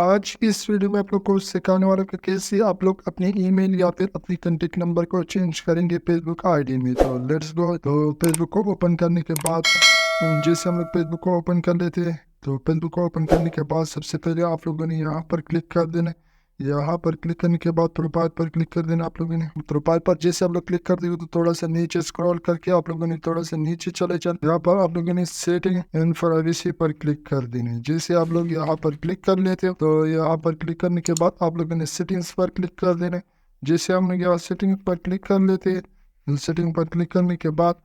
आज की इस वीडियो में आप लोग को सिखाने वाला कि कैसे आप लोग अपने ईमेल या फिर अपनी कॉन्टेक्ट नंबर को चेंज करेंगे फेसबुक आईडी में। तो लेट्स गो। तो फेसबुक को ओपन करने के बाद जैसे हम लोग फेसबुक को ओपन कर लेते हैं, तो फेसबुक को ओपन करने के बाद सबसे पहले आप लोगों ने यहाँ पर क्लिक कर देना। यहाँ पर क्लिक करने के बाद प्रोफाइल पर क्लिक कर देना। आप लोगों ने प्रोफाइल पर जैसे आप लोग क्लिक कर दिए तो थोड़ा सा नीचे स्क्रॉल करके आप लोगों ने थोड़ा सा नीचे चले यहाँ पर आप लोगों ने सेटिंग एंड प्राइवेसी पर क्लिक कर देनी। जैसे आप लोग यहाँ पर क्लिक कर लेते हो तो यहाँ पर क्लिक करने के बाद आप लोगों ने सेटिंग्स पर क्लिक कर देना। जैसे हम लोग यहाँ सेटिंग पर क्लिक कर लेते हैं, सेटिंग पर क्लिक करने के बाद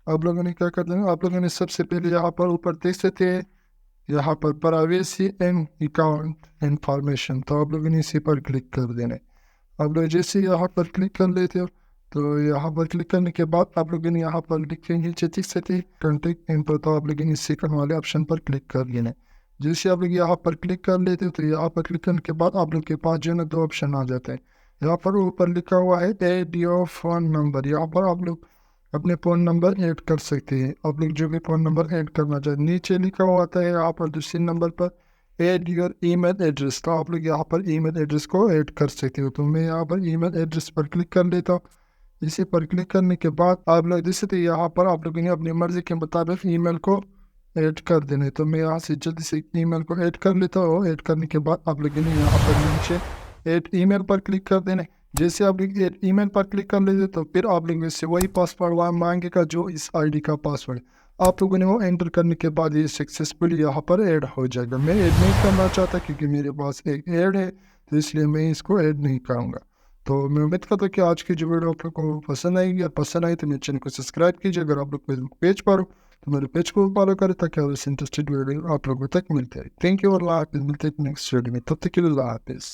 आप लोगों ने क्या कर देना, आप लोगों ने सबसे पहले यहाँ पर ऊपर देख सकते हैं यहाँ पर प्राइवेसी एंड अकाउंट इंफॉर्मेशन, तो आप लोगों ने इसी पर क्लिक कर देना है। आप लोग जैसे यहाँ पर क्लिक कर लेते हो तो यहाँ पर क्लिक करने के बाद आप लोगों ने यहाँ पर लिखेंगे देख सकते कॉन्टेक्ट इन्फो, तो आप लोगों ने सेकंड वाले ऑप्शन पर क्लिक कर देना है। जैसे आप लोग यहाँ पर क्लिक कर लेते हो तो यहाँ पर क्लिक करने के बाद आप लोग के पास जो है ना दो ऑप्शन आ जाते हैं। यहाँ पर ऊपर लिखा हुआ है ऐड योर फोन नंबर, यहाँ पर आप लोग अपने फ़ोन नंबर ऐड कर सकते हैं। आप लोग जो भी फ़ोन नंबर ऐड करना चाहते, नीचे लिखा हुआ आता है यहाँ पर दूसरे नंबर पर ऐड योर ईमेल एड्रेस, तो आप लोग यहाँ पर ईमेल एड्रेस को ऐड कर सकते हो। तो मैं यहाँ पर ईमेल एड्रेस पर क्लिक कर लेता हूँ। इसी पर क्लिक करने के बाद आप लोग देख सकते यहाँ पर आप लोगों ने अपनी मर्जी के मुताबिक ईमेल को ऐड कर देने। तो मैं यहाँ से जल्दी से ईमेल को ऐड कर लेता हूँ। ऐड करने के बाद आप लोगों ने यहाँ पर नीचे ऐड ईमेल पर क्लिक कर देना। जैसे आप लोग ईमेल पर क्लिक कर लेते तो फिर आप लोग से वही पासवर्ड वहाँ मांगेगा जो इस आईडी का पासवर्ड, आप लोगों ने वो एंटर करने के बाद ये सक्सेसफुल यहाँ पर ऐड हो जाएगा। मैं ऐड नहीं करना चाहता क्योंकि मेरे पास एक ऐड है, तो इसलिए मैं इसको ऐड नहीं करूँगा। तो मैं उम्मीद करता हूँ कि आज की जो वीडियो आप लोग को पसंद आएगी, या पसंद आई तो मेरे चैनल को सब्सक्राइब कीजिए। अगर आप लोग फेसबुक पेज पर हो तो मेरे पेज को फॉलो करें ताकि और इंटरेस्टेड वीडियो आप लोगों तक मिलते हैं। थैंक यू, अल्लाह हाफिज़। मिलते हैं नेक्स्ट वीडियो में, तब तक के लिए अल्लाह हाफिज़।